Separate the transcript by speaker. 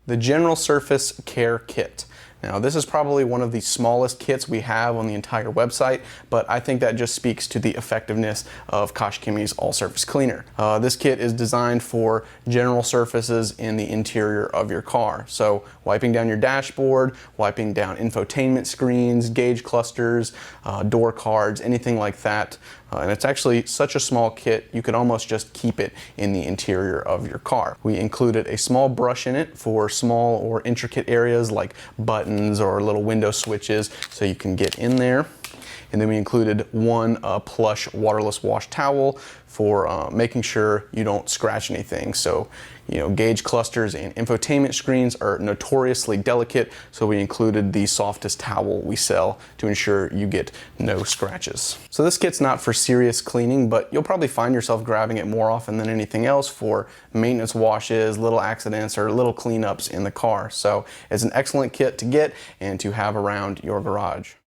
Speaker 1: The General Surface Care Kit. Now, this is probably one of the smallest kits we have on the entire website, but I think that just speaks to the effectiveness of Kashkimi's all-surface cleaner. This kit is designed for general surfaces in the interior of your car. So wiping down your dashboard, wiping down infotainment screens, gauge clusters, door cards, anything like that. And it's actually such a small kit, you could almost just keep it in the interior of your car. We included a small brush in it for small or intricate areas like buttons or little window switches, so you can get in there. And then we included one plush waterless wash towel for making sure you don't scratch anything. So, gauge clusters and infotainment screens are notoriously delicate, so we included the softest towel we sell to ensure you get no scratches. So this kit's not for serious cleaning, but you'll probably find yourself grabbing it more often than anything else for maintenance washes, little accidents, or little cleanups in the car. So it's an excellent kit to get and to have around your garage.